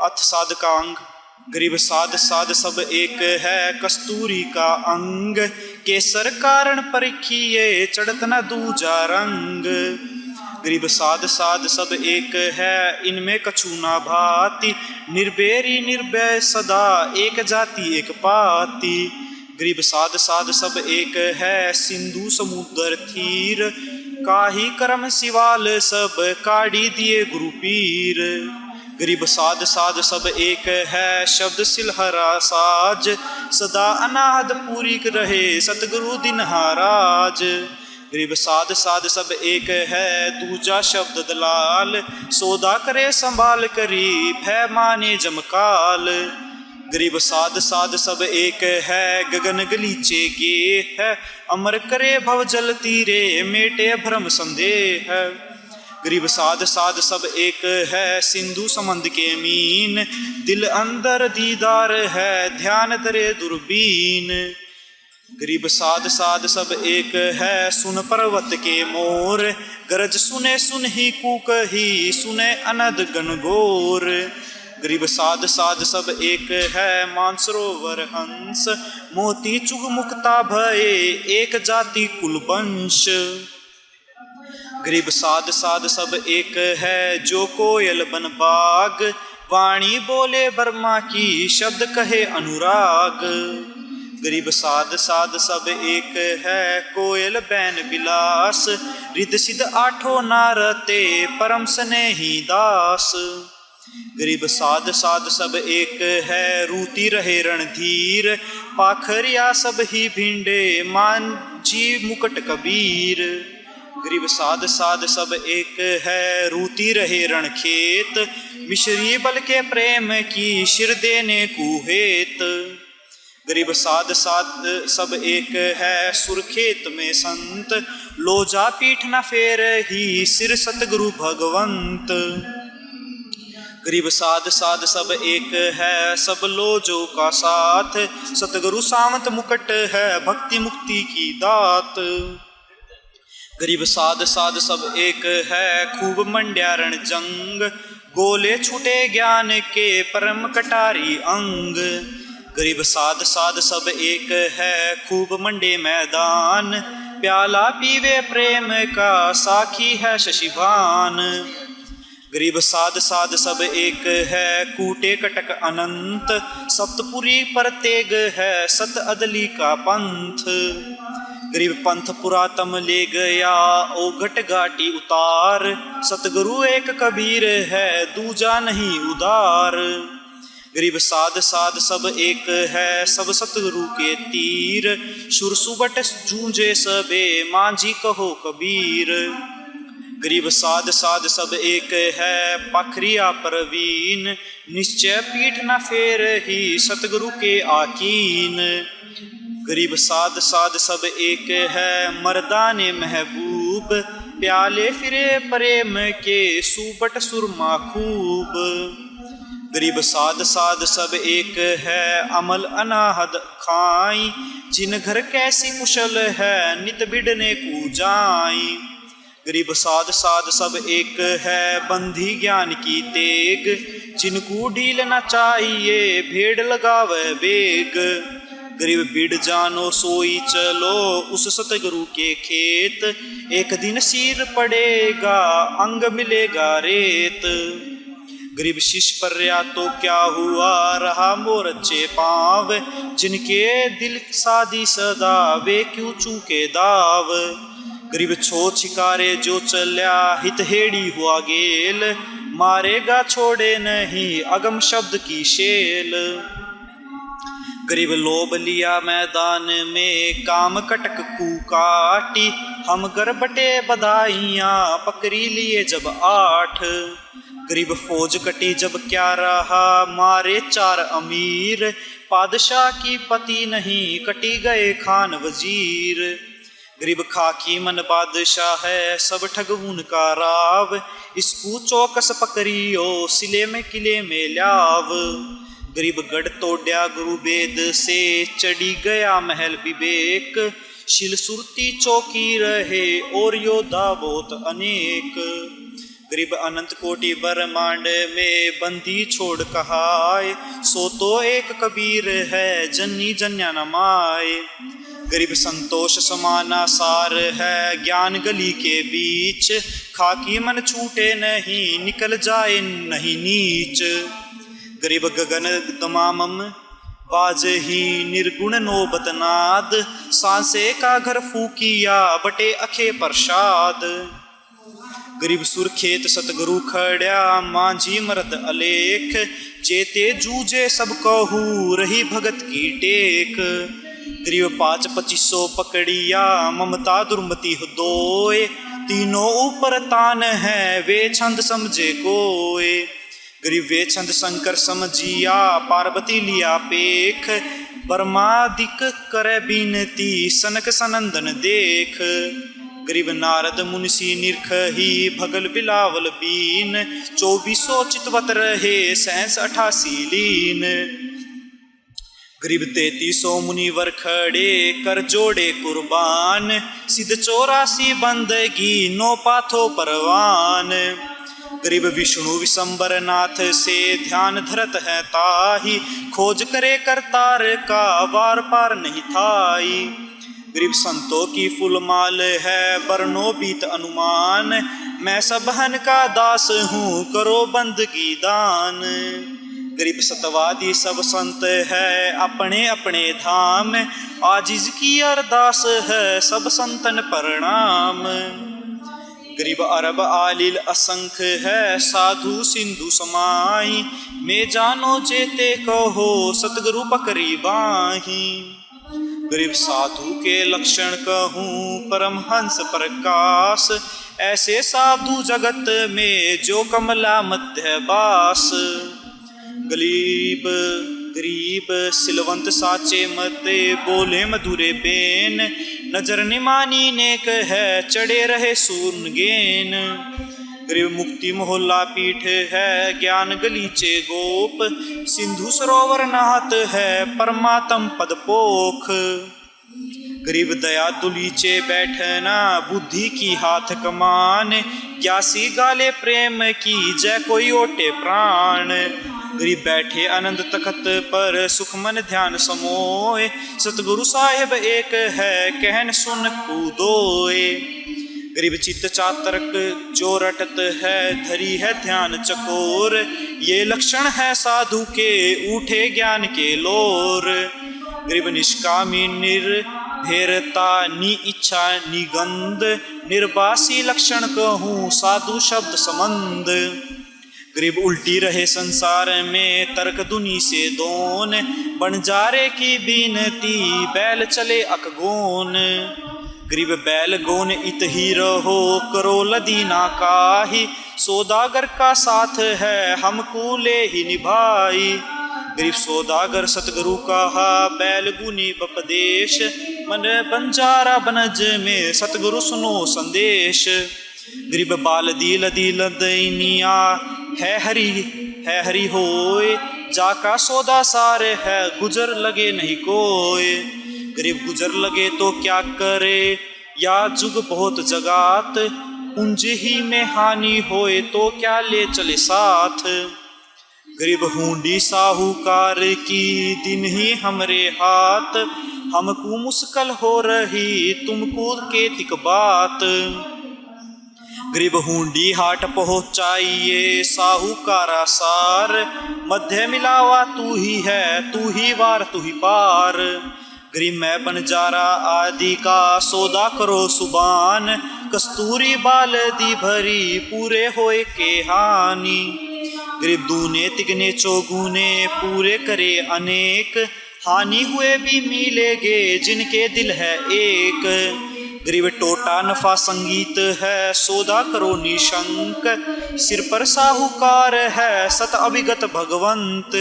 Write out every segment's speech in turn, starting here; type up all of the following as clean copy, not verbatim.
अथ साध का अंग। गरीब साध साध सब एक है, कस्तूरी का अंग। केसर कारण परिखिए, चढ़त न दूजा रंग। गरीब साध साध सब एक है, इनमें कछु ना भाती। निर्बेरी निर्भय सदा, एक जाति एक पाती। गरीब साध साध सब एक है, सिंधु समुद्र थीर। काही कर्म सिवाल सब, काढ़ी दिए गुरु पीर। गरीब साध साध सब एक है, शब्द सिलहरा साज। सदा अनाहद पूरी रहे, सतगुरु दिन हाराज। गरीब साध साध सब एक है, दूजा शब्द दलाल। सौदा करे संभाल करी, भय माने जमकाल। गरीब साध साध सब एक है, गगन गलीचे गे है। अमर करे भव जल तीरे, मेटे भ्रम संदेह है। गरीब साध साध सब एक है, सिंधु समंद के मीन। दिल अंदर दीदार है, ध्यान धरे दूरबीन। गरीब साध साध सब एक है, सुन पर्वत के मोर। गरज सुने सुन ही कूक ही, सुने अनद गणगोर। गरीब साध साध सब एक है, मानसरोवर हंस। मोती चुग मुक्ता भये, एक जाति कुल वंश। गरीब साध साध सब एक है, जो कोयल बन बाग। वाणी बोले ब्रह्मा की, शब्द कहे अनुराग। गरीब साध साध सब एक है, कोयल बैन बिलास। रिद सिद्ध आठों नारते, परम स्नेही दास। गरीब साध साध सब एक है, रूती रहे रणधीर। पाखरिया सब ही भिंडे, मान जी मुकट कबीर। गरीब साध साध सब एक है, रूती रहे रण खेत। मिश्री बल के प्रेम की, शिर देने कुहेत। गरीब साध साध सब एक है, सुरखेत में संत। लोजा पीठ न फेर ही, सिर सतगुरु भगवंत। गरीब साध साध सब एक है, सब लोजो का साथ। सतगुरु सावंत मुकट है, भक्ति मुक्ति की दात। गरीब साध साध सब एक है, खूब मंड्या रण जंग। गोले छूटे ज्ञान के, परम कटारी अंग। गरीब साध साध सब एक है, खूब मंडे मैदान। प्याला पीवे प्रेम का, साखी है शशिभान। गरीब साध साध सब एक है, कूटे कटक अनंत। सप्तपुरी पर तेग है, सत अदली का पंथ। गरीब पंथ पुरातम ले गया, ओ घट घाटी उतार। सतगुरु एक कबीर है, दूजा नहीं उदार। गरीब साध साध सब एक है, सब सतगुरु के तीर। सुर सुबट जूझे सबे, मांझी कहो कबीर। गरीब साध साध सब एक है, पखरिया परवीन। निश्चय पीठ न फेर ही, सतगुरु के आकीन। गरीब साध साध सब एक है, मर्दाने महबूब। प्याले फिरे प्रेम के, सुबट सुरमा खूब। गरीब साध साध सब एक है, अमल अनाहद खाई। जिन घर कैसी कुशल है, नित बिडने को जाई। गरीब साध साध सब एक है, बंधी ज्ञान की तेग। जिनको ढील न चाहिए, भेड़ लगावे बेग। गरीब बिड जानो सोई चलो, उस सतगुरु के खेत। एक दिन सिर पड़ेगा, अंग मिलेगा रेत। गरीब शिष्य पर्या तो क्या हुआ, रहा मोर अच्छे पाव। जिनके दिल सादी सदा, वे क्यों चूके दाव। गरीब छो छिकारे जो चल्या, हित हेड़ी हुआ गेल। मारेगा छोड़े नहीं, अगम शब्द की शेल। गरीब लोभ लिया मैदान में, काम कटक कुकाटी। हम गरबटे बधाइयाँ, पकड़ी लिए जब 8। गरीब फौज कटी जब क्या रहा, मारे 4 अमीर। पादशाह की पति नहीं, कटी गए खान वजीर। गरीब खाकी मन बादशाह है, सब ठगुन का राव। इसको चौकस पकड़ियो, सिले में किले में ल्याव। गरीब गढ़ तोड्या गुरु वेद से, चढ़ी गया महल विवेक। शिल सुरती चौकी रहे, और योद्धा बहुत अनेक। गरीब अनंत कोटि ब्रह्मांड में बंदी छोड़ कहाय, सो तो एक कबीर है जन्नी जन्या न माय। गरीब संतोष समाना सार है ज्ञान गली के बीच, खाकी मन छूटे नहीं निकल जाए नहीं नीच। गरीब गगन तमामम बाज ही निर्गुण नोबत नाद, सांसे का घर फूकिया बटे अखे प्रसाद। गरीब सुरखेत सतगुरु खड़या मांझी मरद अलेख, जेते जूझे सब कहू रही भगत की टेक। गरीब 5-25 पकड़िया ममता दुर्मति दोए, तीनों ऊपर तान है वे छंद समझे कोय। गरीब वे छंद शंकर समझिया पार्वती लिया पेख, ब्रह्मादिक करे बिनती सनक सनंदन देख। गरीब नारद मुनिषि निरखही भगल बिलावल बीन, 2400 चितवत रहे 88 लीन। गरीब 3300 मुनिवर खड़े कर जोड़े कुर्बान, सिद्ध 84 बंदगी 9 पाथो परवान। गरीब विष्णु विशंबर नाथ से ध्यान धरत है ताही, खोज करे करतार का वार पार नहीं थाई। गरीब संतों की फुलमाल है बरनो बीत अनुमान, मैं सबहन का दास हूँ करो बंदगी दान। गरीब सतवादी सब संत है अपने अपने धाम, आजिज की अरदास है सब संतन प्रणाम। गरीब अरब आलिल असंख्य है साधु सिंधु समाई, मैं जानो जेते कहो सतगुरु पकड़ी बाही। गरीब साधु के लक्षण कहूँ परमहंस प्रकाश, ऐसे साधु जगत में जो कमला मध्य बास। गरीब सिलवंत साचे मते बोले मधुरे बेन, नजर निमानी नेक है चढ़े रहे सूर्न गेन। गरीब मुक्ति मोहल्ला पीठ है ज्ञान गलीचे गोप, सिंधु सरोवर नाहत है परमात्म पद पोख। गरीब दया दुलीचे बैठना बुद्धि की हाथ कमान, ग्यासी गाले प्रेम की जय कोई ओटे प्राण। गरीब बैठे आनंद तखत पर सुख मन ध्यान समोए, सतगुरु साहिब एक है कहन सुन कूदोए। गरीब चित्त चातरक जो रटत है धरी है ध्यान चकोर, ये लक्षण है साधु के उठे ज्ञान के लोर। गरीब निष्कामी निर्भेरता नि इच्छा निगंध, निर्वासी लक्षण कहूँ साधु शब्द संबंध। गरीब उल्टी रहे संसार में तर्क दुनी से दोन, बनजारे की बीनती बैल चले अकगोन। गरीब बैल गोन इत ही रहो करो लदीना काही, सौदागर का साथ है हमको ले ही निभाई। गरीब सौदागर सतगुरु कहा बैल गुनी बपदेश, मन बंजारा बनज में सतगुरु सुनो संदेश। गरीब बाल दील दील दैनिया है हरि होए, जाका सौदा सार है गुजर लगे नहीं कोय। गरीब गुजर लगे तो क्या करे या जुग बहुत जगात, पुंज ही में हानि होए तो क्या ले चले साथ। गरीब हुंडी साहूकार की दिन ही हमरे हाथ, हमको मुश्किल हो रही तुमको केतिक बात। गरीब हुंडी हाट पहुँचाइए साहूकारा सार, मध्य मिलावा तू ही है तू ही वार तू ही पार। गरीब मैं बनजारा आदि का सौदा करो सुबान, कस्तूरी बाल दी भरी पूरे होए के हानि। गरीब दूने तिगने चौगुने पूरे करे अनेक, हानि हुए भी मिलेगे जिनके दिल है एक। गरीब टोटा नफा संगीत है सौदा करो निशंक, सिर पर साहूकार है सत अभिगत भगवंत।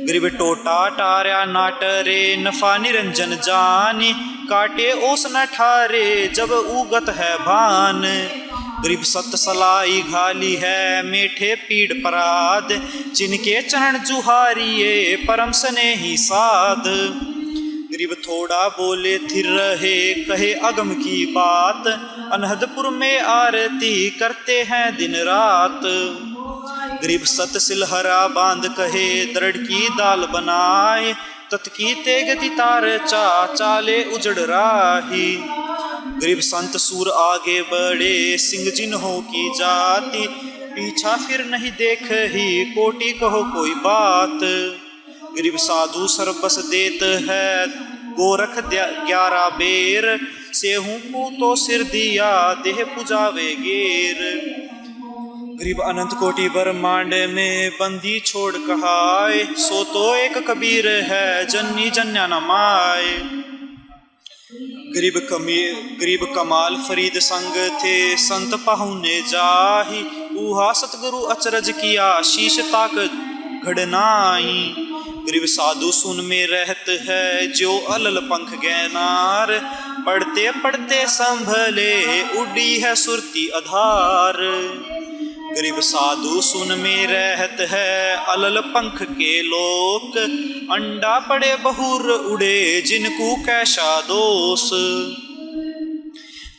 गरीब टोटा टार्या नाटरे नफा निरंजन जानी, काटे ओस न ठारे जब उगत है भान। गरीब सत सलाई घाली है मीठे पीड़ पराध, जिनके चरण जुहारिये परम स्नेही साध। गरीब थोड़ा बोले थिर रहे, कहे अगम की बात, अनहदपुर में आरती करते हैं दिन रात। गरीब सत सिलहरा बांध कहे, दरड़ की दाल बनाए, तत्की तेगति तार चा चाले उजड़ राही। गरीब संत सूर आगे बढ़े, सिंह जिन्हों की जाति, पीछा फिर नहीं देख ही कोटि कहो कोई बात। गरीब साधु सरबस देत है, गोरख 11 बेर, सेहू को तो सिर दिया देह पुजावे गेर। गरीब अनंत कोटि ब्रह्मांड में बंदी छोड़ कहाए, सो तो एक कबीर है जन्नी जन्या न माए। गरीब कमाल फरीद संग थे, संत पाहुने जाही, ऊहा सतगुरु अचरज किया, शीश ताक घड़नाई। गरीब साधु सुन में रहत है, जो अलल पंख गैनार, पढ़ते पढ़ते संभले उड़ी है सुरती आधार। गरीब साधु सुन में रहत है, अलल पंख के लोक, अंडा पड़े बहुर उड़े जिनको कैसा दोष।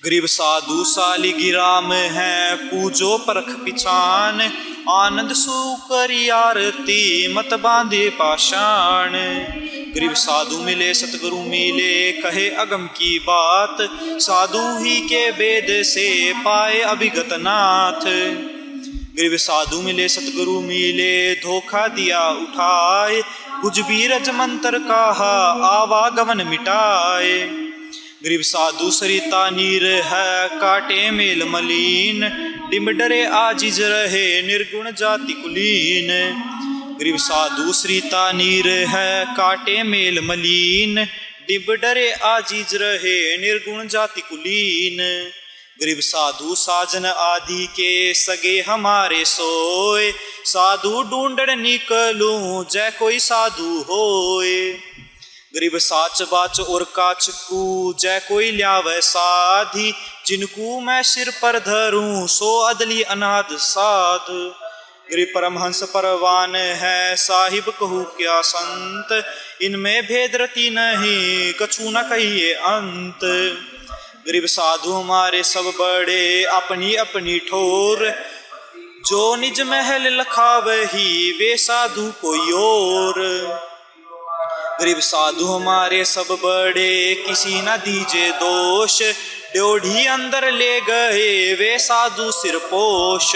गरीब साधु सालिगिराम है, पूजो परख पिछान, आनंद सुकरी आरती मत बांधे पाषाण। गरीब साधु मिले सतगुरु मिले, कहे अगम की बात, साधु ही के वेद से पाए अभिगत नाथ। गरीब साधु मिले सतगुरु मिले, धोखा दिया उठाए, कुछ भी रज मंत्र कहा आवागमन मिटाए। गरीब साधु सरिता नीर है, काटे मेल मलीन, डिम्ब डरे आजिज रहे निर्गुण जाति कुलीन। गरीब साधु सरिता नीर है, काटे मेल मलीन, डिम्ब डरे आजिज रहे निर्गुण जाति कुलीन। गरीब साधु साजन आदि के सगे हमारे सोए, साधु ढूंढड़ निकलूं जय कोई साधु होए। गरीब साच बाच और काच को जय कोई ल्यावे साधी, जिनको मैं सिर पर धरूं सो अदली अनाथ साध। गरीब परमहंस परवान है, साहिब कहूँ क्या संत, इनमें भेद रति नहीं कछु न कहिए अंत। गरीब साधु हमारे सब बड़े अपनी अपनी ठोर, जो निज महल लखावही वे साधु कोई और। गरीब साधु हमारे सब बड़े किसी न दीजे दोष, ड्योढ़ी अंदर ले गए वे साधु सिरपोश।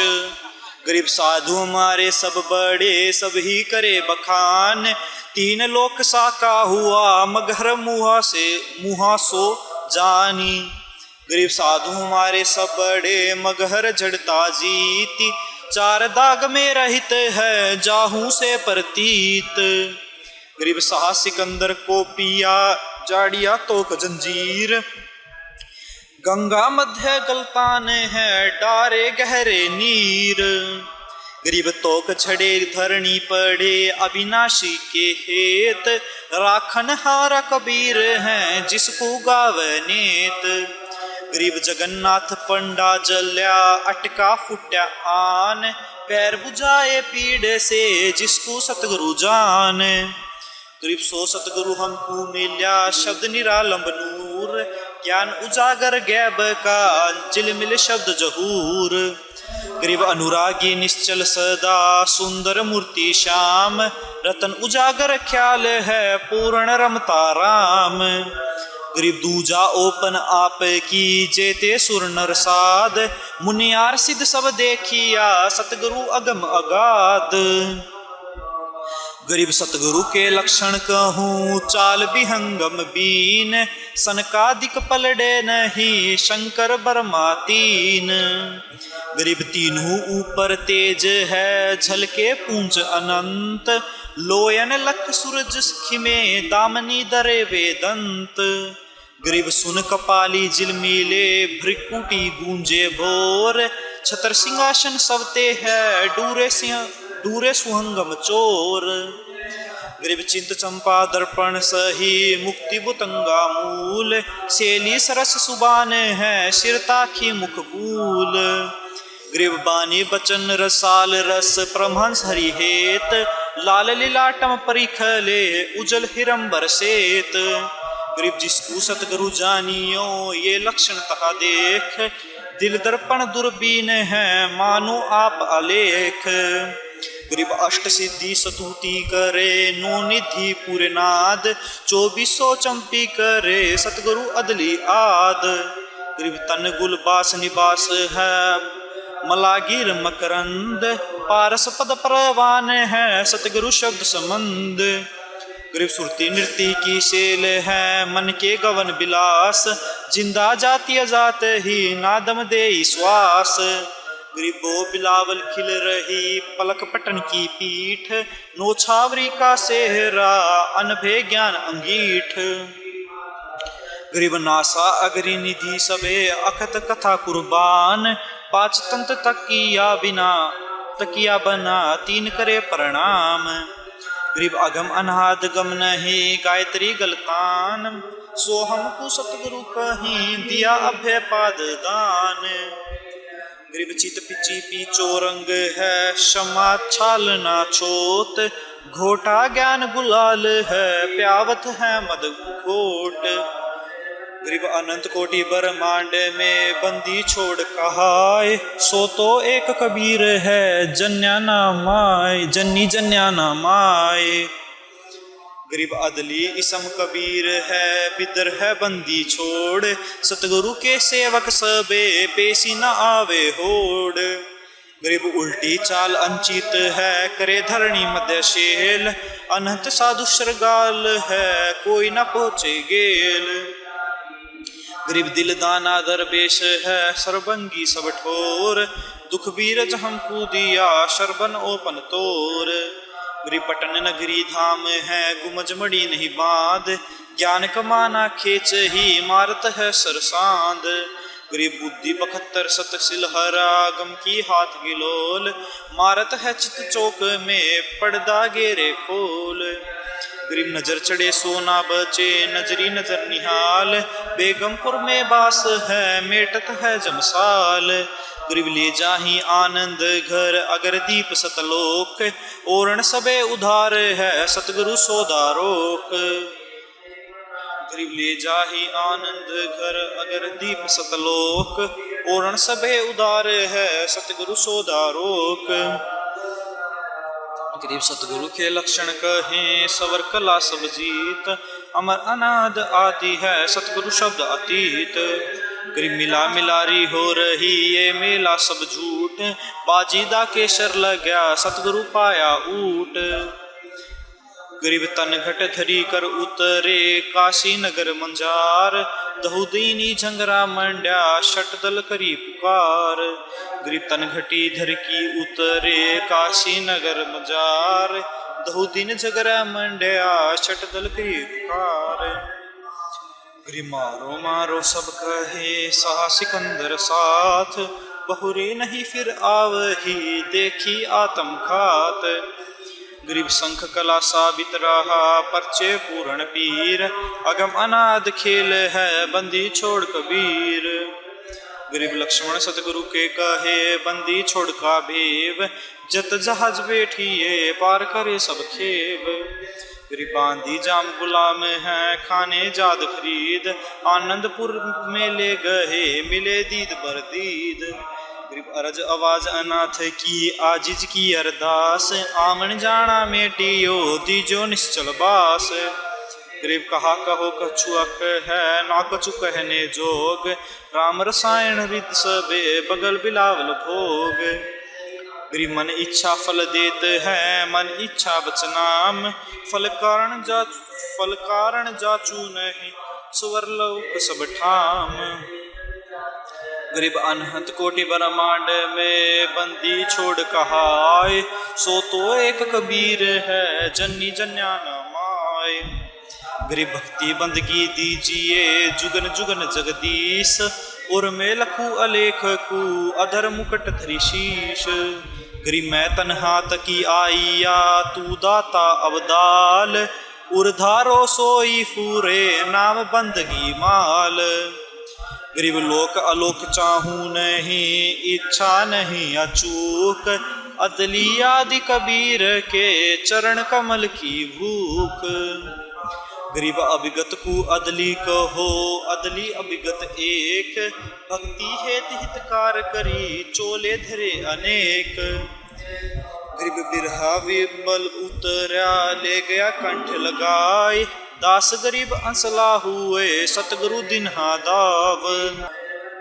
गरीब साधु हमारे सब बड़े सब ही करे बखान, 3 लोक साका हुआ मगर मुहा सो जानी। गरीब साधु हमारे सब बड़े मगहर जड़ता जीती, 4 दाग में रहित है जाहू से प्रतीत। गरीब शाह सिकंदर को पिया जाड़िया तोक जंजीर, गंगा मध्य गलतान है डारे गहरे नीर। गरीब तोक छड़े धरणी पड़े अविनाशी के हेत, राखन हारा कबीर हैं जिसको गावे नेत। गरीब जगन्नाथ पंडा जल्या अटका फुट्या आन, पैर बुझाए पीड़ से जिसको सतगुरु जान। गरीब सो सतगुरु हमको मिल्या शब्द निरालंब नूर, ज्ञान उजागर गैब का जिलमिल शब्द जहूर। गरीब अनुरागी निश्चल सदा सुंदर मूर्ति श्याम, रतन उजागर ख्याल है पूर्ण रमता राम। गरीब दूजा ओपन आप की जेते सुर नर साध, मुनियार सिद्ध सब देखिया सतगुरु अगम अगाध। गरीब सतगुरु के लक्षण कहूँ चाल विहंगम बीन, सनकादिक पलड़े नहीं शंकर बर्मा 3। गरीब तीनों ऊपर तेज है झलके पूंज अनंत, लोयन लख सूरज खिमे दामनी दरे वेदंत। गरीब सुन कपाली जिलमिले भ्रिकुटी गूंजे भोर, छतर सिंहासन सवते है डूरे सुहंगम चोर। गरीब चिंत चंपा दर्पण सही मुक्ति बुतंगा मूल, सेली सरस सुबान है शिरताखी मुख कूल। गरीब बानी बचन रसाल रस परमहंस हरि हेत, लाल लीलाटम परिखले उजल हिरंबर सेत। गरीब जिसको सतगुरु जानियो ये लक्षण तहा देख, दिल दर्पण दूरबीन है मानो आप अलेख। गरीब अष्ट सिद्धि सतुति करे नो निधि पूरे नाद, 2400 चंपी करे सतगुरु अदली आद। गरीब तन गुल बास निवास है मलागिर मकरंद, पारस पद परवान है सतगुरु शब्द संबंध। गरीब सुरती नृत्य की सेल है मन के गवन बिलास, जिंदा जाति अजात ही नादम दे श्वास। गरीबो बिलावल खिल रही पलक पटन की पीठ, नो छावरी का सेहरा अनभे ज्ञान अंगीठ। गरीब नासा अगरी निधि सबे अखत कथा कुर्बान, 5 तंत्र तकिया बिना तकिया बना 3 करे प्रणाम। गरीब अगम अनाद गम नहीं गायत्री गलतान, सो हमको सतगुरु कहीं दिया अभय पाद दान। गरीब चित पिची पीचो रंग है क्षमा छाल ना छोत, घोटा ज्ञान गुलाल है प्यावत है मद घोट। गरीब अनंत कोटि ब्रह्मांड में बंदी छोड़ कहाय, सो तो एक कबीर है जन्या ना माय जन्नी जन्या ना माय। गरीब अदली इसम कबीर है बिदर है बंदी छोड़, सतगुरु के सेवक सबे पेशी न आवे होड़। गरीब उल्टी चाल अंचित है करे धरणी मध्य शेल, अनंत साधु श्रगाल है कोई न पहुँचे गेल। गरीब दिल दाना दरवेश है सरबंगी सब ठोर, दुख बीरज हमको दिया शरबन ओपन तोर। गरीब पटन नगरी धाम है गुमज मड़ी नहीं बांध, ज्ञान कमाना खेच ही मारत है सरसांद। गरीब बुद्धि 72 सत सिलहरा गम की हाथ गिलोल, मारत है चित चौक में पड़दा गेरे खोल। गरीब नजर चढ़े सोना बचे नजरी नजर निहाल, बेगमपुर में बास है मेटत है जमसाल। गरीब ले जाही आनंद घर अगर दीप सतलोक, ओरण सबे उधार है सतगुरु सोदारोक। गरीब ले जाही आनंद घर अगर दीप सतलोक, ओरण सबे उधार है सतगुरु सोदारोक। गरीब सतगुरु के लक्षण कहें सवर कला सब जीत, अमर अनाद आदि है सतगुरु शब्द अतीत। गरीब मिला मिलारी हो रही ये मेला सब झूठ, बाजीदा केसर लग गया सतगुरु पाया ऊट। गरीब तन घट धरी कर उतरे काशी नगर मंजार, दहुदीनी झंगरा मंड्या शटदल करी पुकार। गरीब तन घटी धर की उतरे काशी नगर मंजार, दहुदीन झगरा मंड्या शटदल करी पुकार। गरीब मारो मारो सब कहे सहा सिकंदर साथ, बहुरी नहीं फिर आवही देखी आत्म खात। गरीब शंख कला साबित रहा परचे पूर्ण पीर, अगम अनाद खेल है बंदी छोड़ कबीर। गरीब लक्ष्मण सतगुरु के कहे बंदी छोड़ का भेव, जत जहाज बैठिए पार करे सब खेव। गरीब बांधी जाम गुलाम है खाने जाद खरीद, आनंदपुर में ले गए मिले दीद बर दीद। गरीब अरज आवाज अनाथ की आजिज की अरदास, आमन जाना मेटियो दीजो निश्चल बास। गरीब कहा कहो कछुअक है ना कछु कहने जोग, राम रसायन रिद सबे बगल बिलावल भोग। गरीब मन इच्छा फल देत है मन इच्छा बचनाम, फल कारण जाचू नहीं सुवरलोक सब ठाम। गरीब अनहत कोटि ब्रह्मांड में बंदी छोड़ कहाय, सो तो एक कबीर है जन्नी जन्या न माय। गरीब भक्ति बंदगी दीजिए जुगन जुगन जगदीश, और मैं लखू अलेख को अधर मुकट धरी शीश। गरीब मैं तन्हा तकी आईया तू दाता अवदाल, उर्धारो सोई फूरे नाम बंदगी माल। गरीब लोक अलोक चाहूं नहीं इच्छा नहीं अचूक, अदली आदि कबीर के चरण कमल की भूख। गरीब अभिगत को अदली कहो, अदली अभिगत एक, भक्ति हेत हितकार करी, चोले धरे अनेक। गरीब बिरहा विमल उतरा, ले गया कंठ लगाए, दास गरीब अंसला हुए, सतगुरु दिन्हा दाव।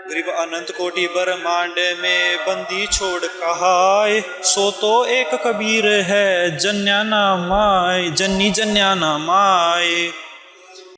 गरीब अनंत कोटि ब्रह्मांड में बंदी छोड़ कहाय, सो तो एक कबीर है जन्या ना माय, जन्नी जन्या ना माय।